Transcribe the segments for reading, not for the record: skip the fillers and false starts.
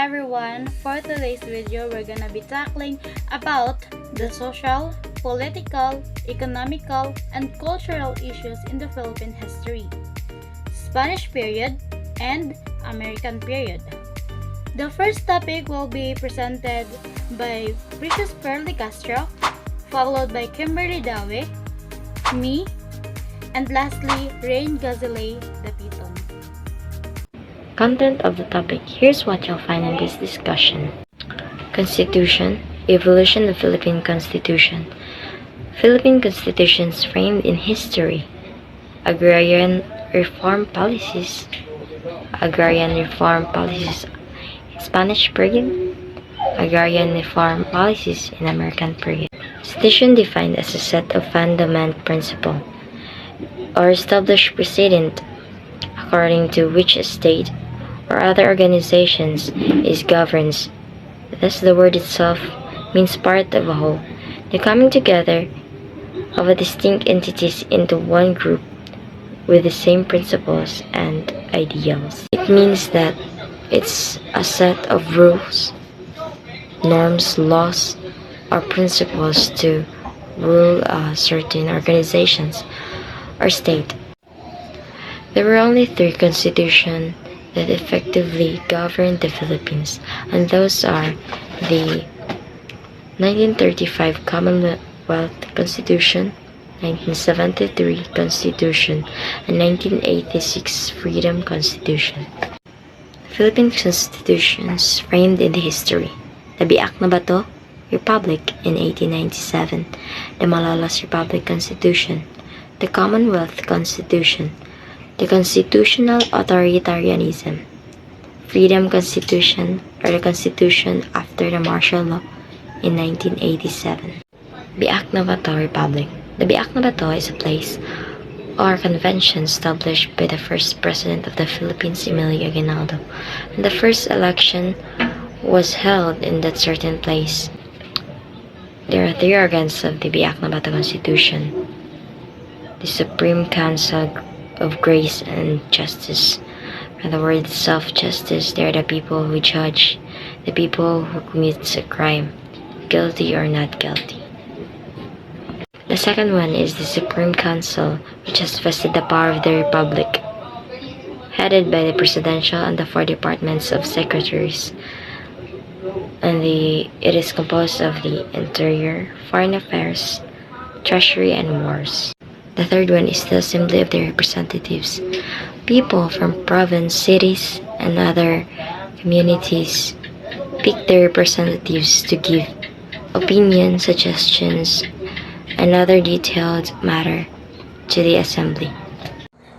everyone, for today's video we're gonna be tackling about the social, political, economical, and cultural issues in the Philippine history, Spanish period, and American period. The first topic will be presented by Precious Pearly Castro, followed by Kimberly Dawe, me, and lastly, Rain Gazile the Piton. Content of the topic. Here's what you'll find in this discussion. Constitution. Evolution of Philippine Constitution. Philippine Constitutions framed in history. Agrarian reform policies. Agrarian reform policies in Spanish period. Agrarian reform policies in American period. Constitution defined as a set of fundamental principles or established precedent according to which a state or other organizations is governed. Thus, the word itself means part of a whole, the coming together of a distinct entities into one group with the same principles and ideals. It means that it's a set of rules, norms, laws, or principles to rule certain organizations or state. There were only 3 constitutions that effectively governed the Philippines, and those are the 1935 Commonwealth Constitution, 1973 Constitution, and 1986 Freedom Constitution. Philippine Constitutions framed in the history. The Biak na Bato Republic in 1897, the Malolos Republic Constitution, the Commonwealth Constitution, the Constitutional Authoritarianism, Freedom Constitution, or the Constitution after the martial law in 1987. Biak na Bato Republic. The Biak na Bato is a place or convention established by the first president of the Philippines, Emilio Aguinaldo, and the first election was held in that certain place. There are 3 organs of the Biak na Bato Constitution: the Supreme Council of Grace and Justice. And the word itself, justice, they are the people who judge the people who commits a crime, guilty or not guilty. The second one is the Supreme Council, which has vested the power of the Republic, headed by the Presidential and the 4 departments of secretaries. And it is composed of the Interior, Foreign Affairs, Treasury, and Wars. The third one is the Assembly of the Representatives. People from province, cities, and other communities pick their representatives to give opinions, suggestions, and other detailed matter to the Assembly.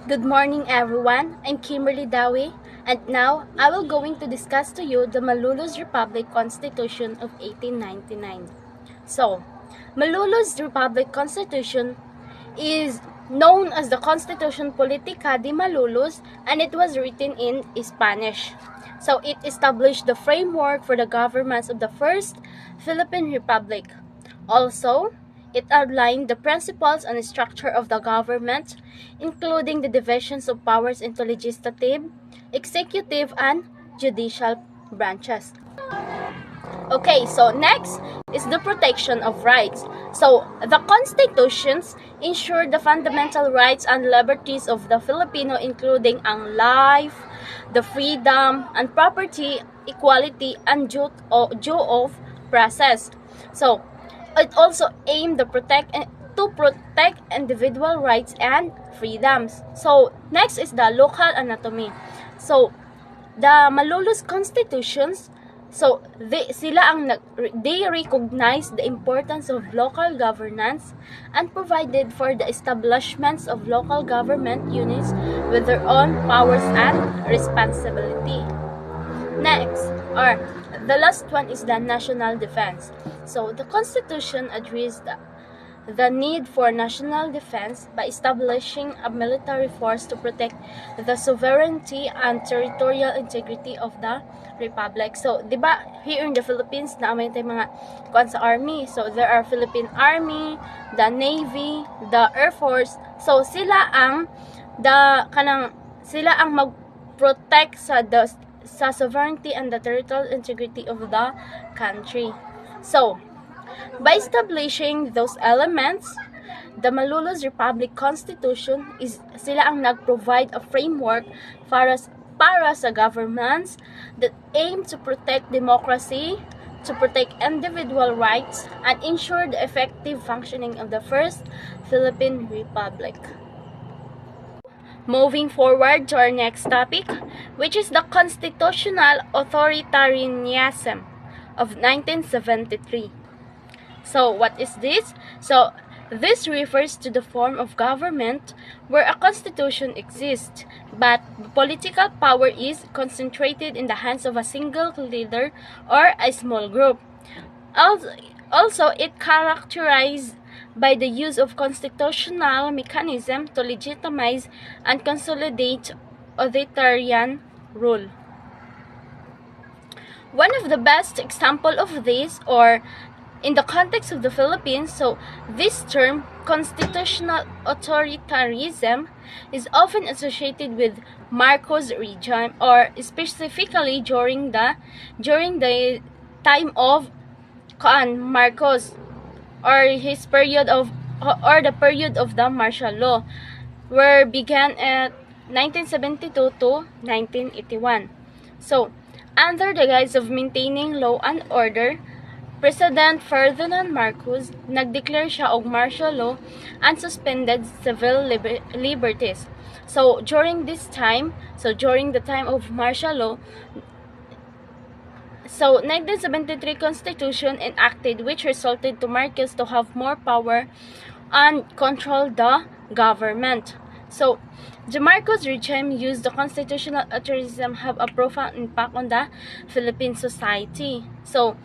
Good morning, everyone. I'm Kimberly Dawe, and now I will going to discuss to you the Malolos Republic Constitution of 1899. So, Malolos Republic Constitution is known as the Constitution Politica de Malolos, and it was written in Spanish. So it established the framework for the governments of the First Philippine Republic. Also, it outlined the principles and structure of the government, including the divisions of powers into legislative, executive, and judicial branches. Okay, so next is the protection of rights. So, the constitutions ensure the fundamental rights and liberties of the Filipino, including ang life, the freedom and property, equality, and due of process. So, it also aimed to protect individual rights and freedoms. So, next is the local anatomy. So, the Malolos constitutions, so they recognize the importance of local governance and provided for the establishments of local government units with their own powers and responsibility. Next, or the last one, is the national defense. So the Constitution addressed the need for national defense by establishing a military force to protect the sovereignty and territorial integrity of the Republic. So, di ba, here in the Philippines, naamay tayo mga kuan sa army. So, there are Philippine Army, the Navy, the Air Force. So, sila ang mag-protect sa the sa sovereignty and the territorial integrity of the country. So, by establishing those elements, the Malulus Republic Constitution is sila ang nag-provide a framework para sa governments that aim to protect democracy, to protect individual rights, and ensure the effective functioning of the First Philippine Republic. Moving forward to our next topic, which is the constitutional authoritarianism of 1973. So, what is this? So, this refers to the form of government where a constitution exists, but political power is concentrated in the hands of a single leader or a small group. Also, it characterized by the use of constitutional mechanism to legitimize and consolidate authoritarian rule. One of the best example of this, or in the context of the Philippines, so this term, constitutional authoritarianism, is often associated with Marcos regime, or specifically during the time of Marcos, or his period of, or the period of the martial law, where began at 1972 to 1981. So, under the guise of maintaining law and order, President Ferdinand Marcos nag-declare siya og martial law and suspended civil liberties. So during the time of martial law, so 1973 Constitution enacted, which resulted to Marcos to have more power and control the government. So the Marcos regime used the constitutional authoritarianism have a profound impact on the Philippine society. So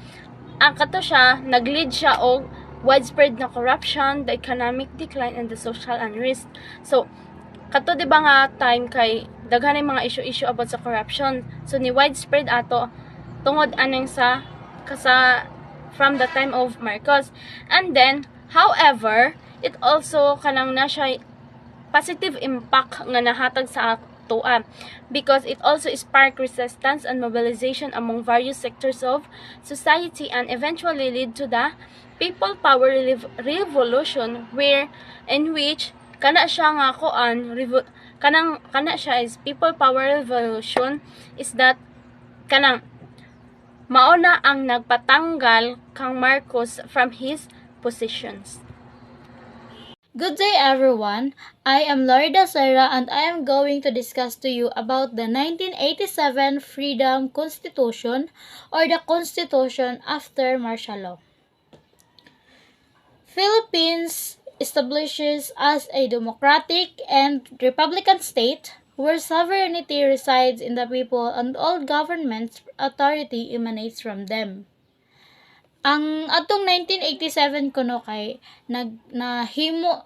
ang kato siya, nag-lead siya og widespread na corruption, the economic decline, and the social unrest. So, kato di ba nga time kay daghan mga issue about sa corruption. So, ni widespread ato tungod aneng sa from the time of Marcos. And then, however, it also kanang na siya positive impact nga nahatag sa atoa, because it also sparked resistance and mobilization among various sectors of society and eventually lead to the people power revolution, in which kana siya nga kana siya is people power revolution is that kanang mauna ang nagpatanggal kang Marcos from his positions. Good day everyone, I am Lorida Serra and I am going to discuss to you about the 1987 Freedom Constitution, or the Constitution after martial law. Philippines establishes as a democratic and republican state where sovereignty resides in the people and all government's authority emanates from them. Ang atong 1987 kuno kay nahimo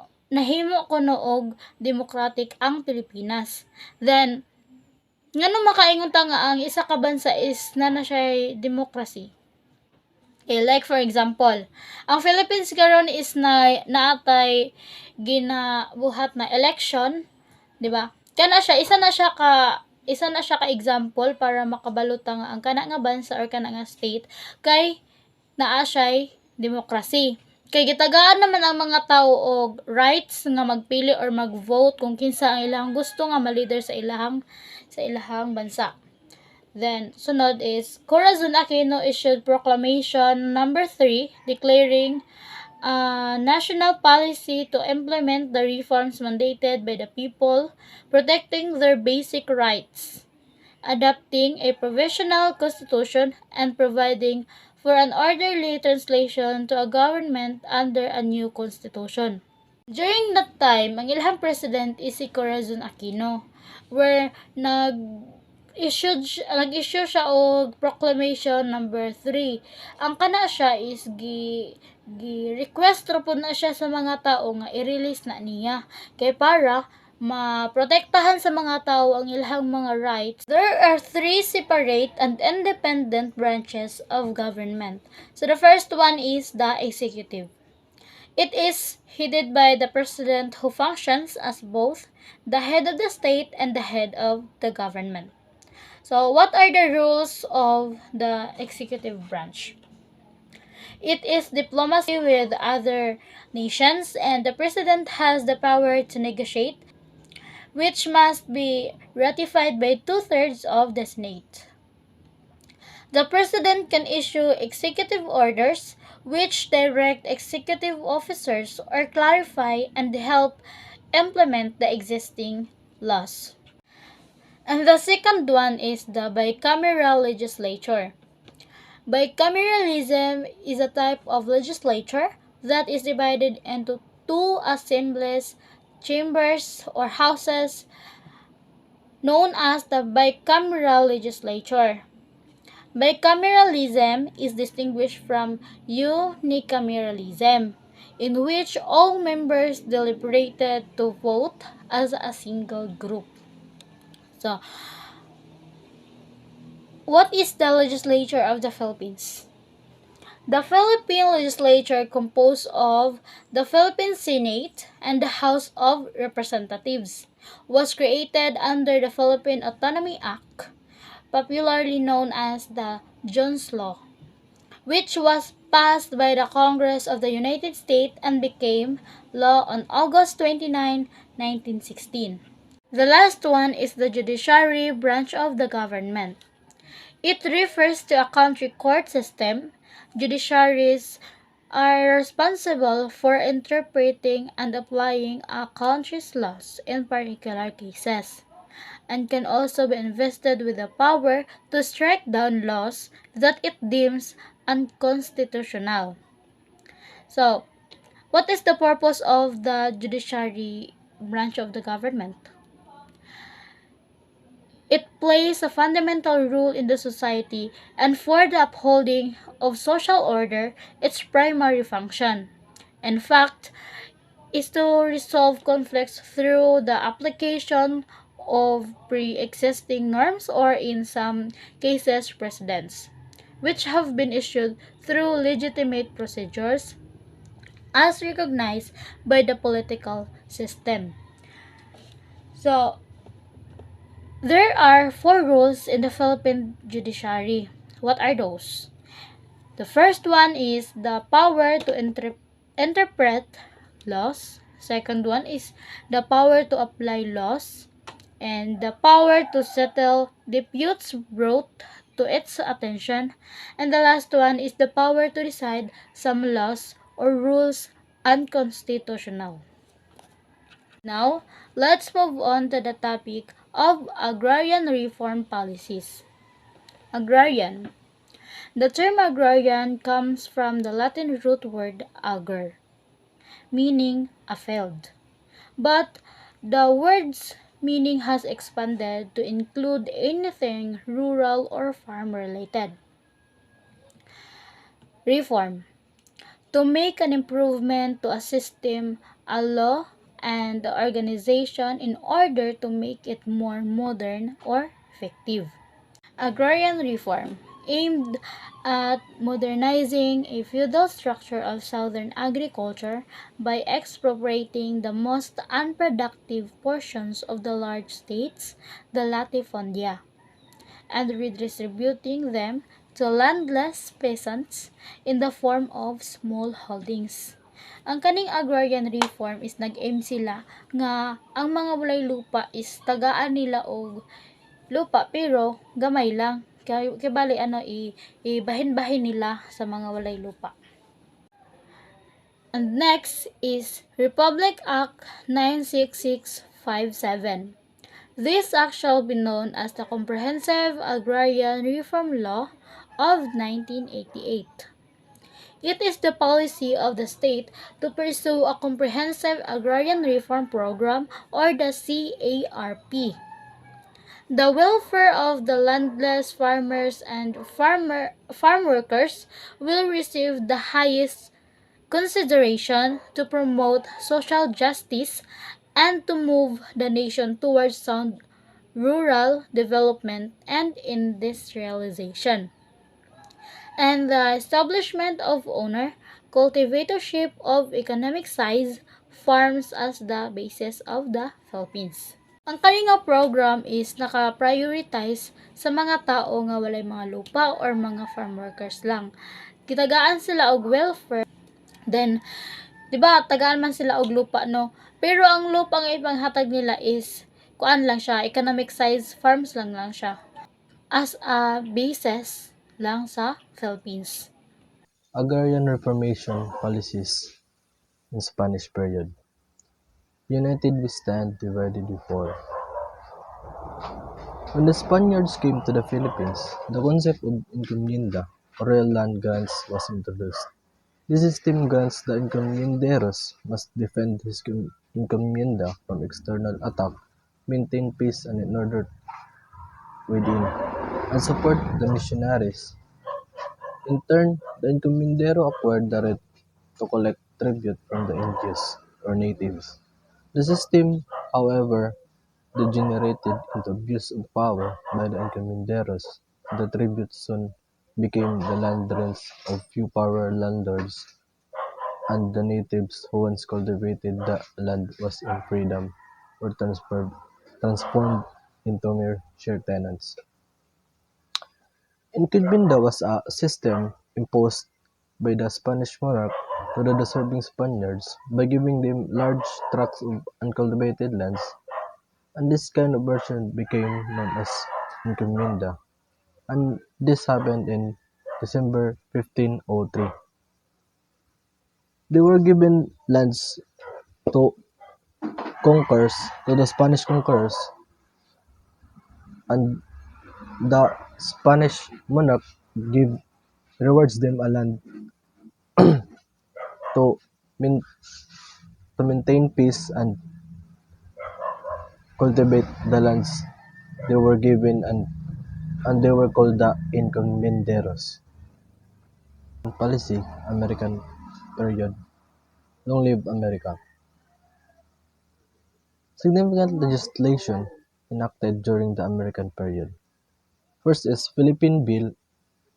kuno og democratic ang Pilipinas. Then ngano makaingon ta nga ang isa ka bansa is na siya democracy. Okay, like for example, ang Philippines karon is naatay ginabuhat na election, di ba? Kana siya isa na siya ka example para makabaluta nga ang kana nga bansa or kana nga state kay naa siya'y demokrasy. Kay gitagaan naman ang mga tao og rights nga magpili or mag-vote kung kinsa ang ilang gusto nga ma-leader sa ilahang bansa. Then, sunod is, Corazon Aquino issued Proclamation number 3 declaring national policy to implement the reforms mandated by the people, protecting their basic rights, adopting a provisional constitution, and providing for an orderly translation to a government under a new constitution. During that time, ang ilahang president is si Corazon Aquino, where nag-issue siya og Proclamation number 3. Ang kana siya is gi-request ra pud na siya sa mga tao nga i-release na niya kay para maprotektahan sa mga tao ang ilahang mga rights. There are 3 separate and independent branches of government. So the first one is the executive. It is headed by the president who functions as both the head of the state and the head of the government. So, what are the rules of the executive branch? It is diplomacy with other nations, and the president has the power to negotiate, which must be ratified by two-thirds of the Senate. The president can issue executive orders, which direct executive officers or clarify and help implement the existing laws. And the second one is the bicameral legislature. Bicameralism is a type of legislature that is divided into two assemblies, chambers, or houses, known as the bicameral legislature. Bicameralism is distinguished from unicameralism, in which all members deliberated to vote as a single group. So, what is the legislature of the Philippines? The Philippine legislature composed of the Philippine Senate and the House of Representatives was created under the Philippine Autonomy Act, popularly known as the Jones Law, which was passed by the Congress of the United States and became law on August 29, 1916. The last one is the judiciary branch of the government. It refers to a country court system. Judiciaries are responsible for interpreting and applying a country's laws in particular cases, and can also be invested with the power to strike down laws that it deems unconstitutional. So, what is the purpose of the judiciary branch of the government? It plays a fundamental role in the society, and for the upholding of social order, its primary function, in fact, is to resolve conflicts through the application of pre-existing norms or, in some cases, precedents, which have been issued through legitimate procedures as recognized by the political system. So, there are four rules in the Philippine judiciary. What are those? The first one is the power to interpret laws. Second one is the power to apply laws. And the power to settle disputes brought to its attention. And the last one is the power to decide some laws or rules unconstitutional. Now, let's move on to the topic of agrarian reform policies. Agrarian. The term agrarian comes from the Latin root word ager, meaning a field. But the word's meaning has expanded to include anything rural or farm related. Reform. To make an improvement to a system, a law, and the organization in order to make it more modern or effective. Agrarian reform aimed at modernizing a feudal structure of southern agriculture by expropriating the most unproductive portions of the large states, the latifundia, and redistributing them to landless peasants in the form of small holdings. Ang kaning agrarian reform is nag-aim sila nga ang mga walay lupa is tagaan nila og lupa pero gamay lang. Kay bali ibahin-bahin nila sa mga walay lupa. And next is Republic Act 96657. This act shall be known as the Comprehensive Agrarian Reform Law of 1988. It is the policy of the state to pursue a comprehensive agrarian reform program, or the CARP. The welfare of the landless farmers and farm workers will receive the highest consideration to promote social justice and to move the nation towards sound rural development and industrialization. And the establishment of owner cultivatorship of economic size farms as the basis of the Philippines. Ang kani nga program is naka-prioritize sa mga tao nga walay mga lupa or mga farm workers lang. Kitagaan sila og welfare. Then, 'di ba, tagaan man sila og lupa no. Pero ang lupa nga ipanghatag nila is kuan lang siya, economic size farms lang siya. As a basis lang sa Philippines. Agrarian Reformation policies in Spanish period. United we stand, divided we fall. When the Spaniards came to the Philippines, the concept of encomienda, or real land grants, was introduced. This system grants the encomienderos must defend his encomienda from external attack, maintain peace and order within, and support the missionaries. In turn, the encomendero acquired the right to collect tribute from the Indios, or natives. The system, however, degenerated into abuse of power by the encomenderos. The tribute soon became the land rents of few power landlords, and the natives who once cultivated the land was in freedom were transformed into mere share tenants. Encomienda was a system imposed by the Spanish monarch to the deserving Spaniards by giving them large tracts of uncultivated lands, and this kind of version became known as encomienda, and this happened in December 1503. They were given lands to conquerors, to the Spanish conquerors, and the Spanish monarch give rewards them a land to main, to maintain peace and cultivate the lands they were given, and they were called the encomenderos. Policy, American period. Long live America. Significant legislation enacted during the American period. First is Philippine Bill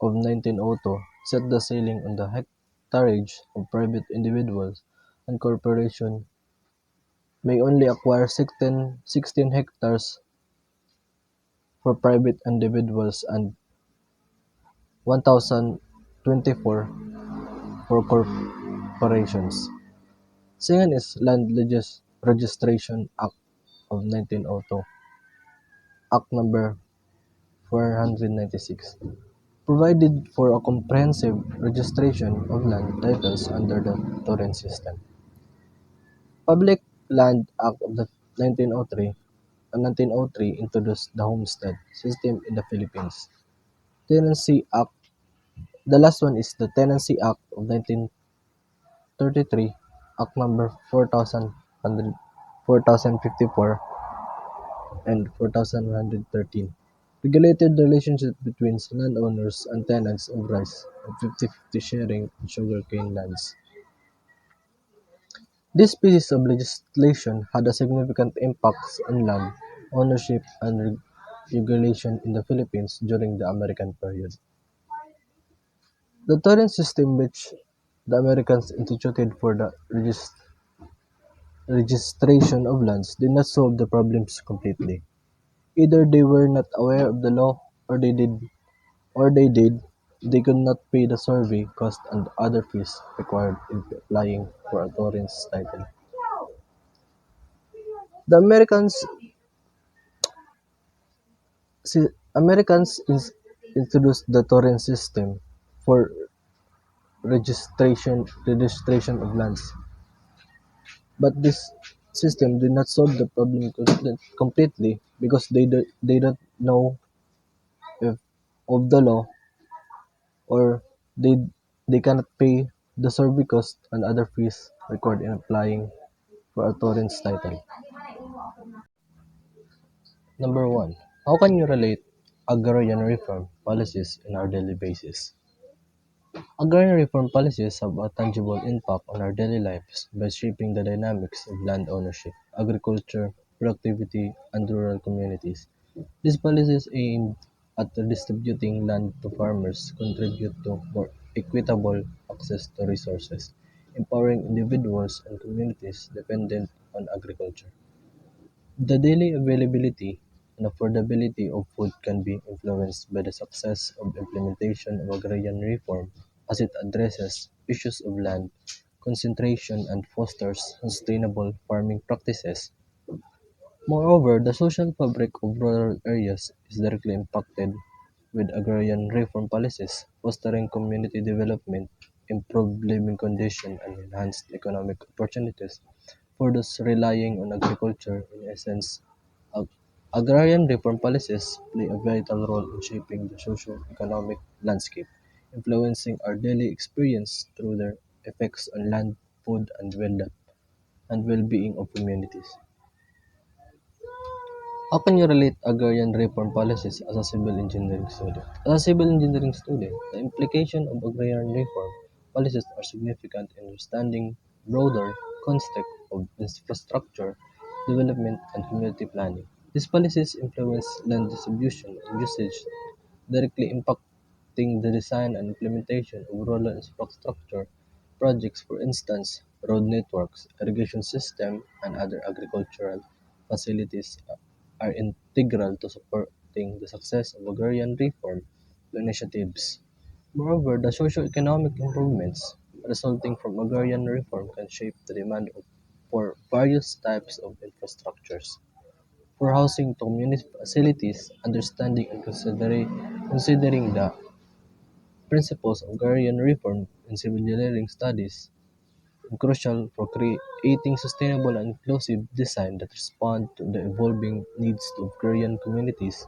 of 1902 set the ceiling on the hectareage of private individuals and corporations may only acquire 16 hectares for private individuals and 1,024 for corporations. Second is Land Registration Act of 1902, Act number 496, provided for a comprehensive registration of land titles under the Torrent system. Public Land Act of the 1903 introduced the homestead system in the Philippines. Tenancy Act. The last one is the Tenancy Act of 1933, Act number 4054 and 4113, regulated the relationship between landowners and tenants of rights of 50-50 sharing in sugarcane lands. This piece of legislation had a significant impact on land ownership and regulation in the Philippines during the American period. The torrent system which the Americans instituted for the registration of lands did not solve the problems completely. Either they were not aware of the law or they did, they could not pay the survey cost and other fees required in applying for a torrent's title. The Americans introduced the torrent system for registration of lands, but this system did not solve the problem completely because they don't know if of the law, or they they cannot pay the survey cost and other fees required in applying for a torrent's title. Number one, how can you relate agrarian reform policies in our daily basis? Agrarian reform policies have a tangible impact on our daily lives by shaping the dynamics of land ownership, agriculture, productivity, and rural communities. These policies aimed at redistributing land to farmers contribute to more equitable access to resources, empowering individuals and communities dependent on agriculture. The daily availability and affordability of food can be influenced by the success of implementation of agrarian reform as it addresses issues of land concentration and fosters sustainable farming practices. Moreover, the social fabric of rural areas is directly impacted with agrarian reform policies, fostering community development, improved living conditions, and enhanced economic opportunities for those relying on agriculture. In essence, ag- agrarian reform policies play a vital role in shaping the socio-economic landscape, influencing our daily experience through their effects on land, food, and well-being of communities. How can you relate agrarian reform policies as a civil engineering student? As a civil engineering student, the implication of agrarian reform policies are significant in understanding broader context of infrastructure development and community planning. These policies influence land distribution and usage, directly impacting the design and implementation of rural infrastructure projects, for instance, road networks, irrigation system, and other agricultural facilities are integral to supporting the success of agrarian reform initiatives. Moreover, the socio-economic improvements resulting from agrarian reform can shape the demand for various types of infrastructures. For housing to community facilities, understanding and considering the principles of agrarian reform in civil engineering studies is crucial for creating sustainable and inclusive design that respond to the evolving needs of agrarian communities,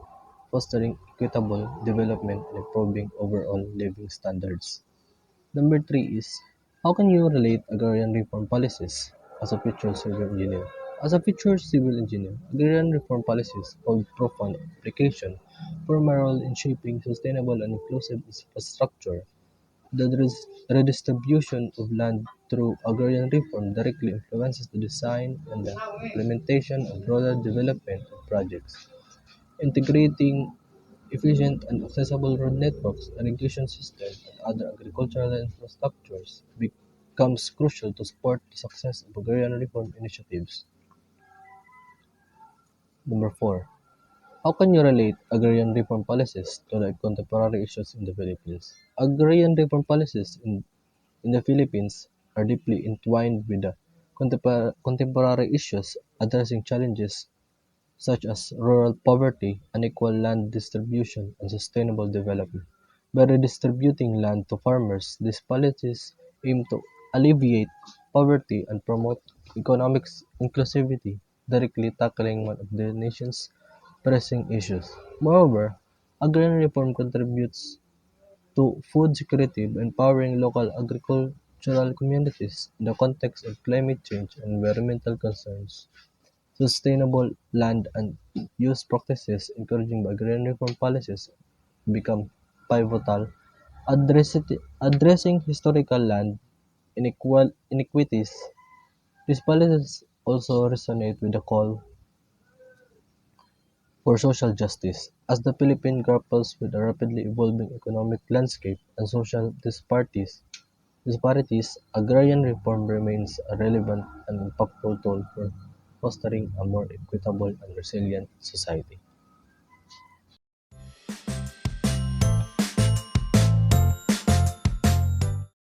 fostering equitable development and improving overall living standards. Number three is, how can you relate agrarian reform policies as a future civil engineer? As a future civil engineer, agrarian reform policies hold profound application for a role in shaping sustainable and inclusive infrastructure. The redistribution of land through agrarian reform directly influences the design and the implementation of rural development projects. Integrating efficient and accessible road networks, irrigation systems, and other agricultural infrastructures becomes crucial to support the success of agrarian reform initiatives. Number four, how can you relate agrarian reform policies to the contemporary issues in the Philippines? Agrarian reform policies in the Philippines are deeply entwined with the contemporary issues addressing challenges such as rural poverty, unequal land distribution, and sustainable development. By redistributing land to farmers, these policies aim to alleviate poverty and promote economic inclusivity, directly tackling one of the nation's pressing issues. Moreover, agrarian reform contributes to food security by empowering local agricultural communities in the context of climate change and environmental concerns. Sustainable land and use practices encouraging by agrarian reform policies become pivotal, addressing historical land inequities. These policies also resonate with the call for social justice, as the Philippines grapples with a rapidly evolving economic landscape and social disparities, agrarian reform remains a relevant and impactful tool for fostering a more equitable and resilient society.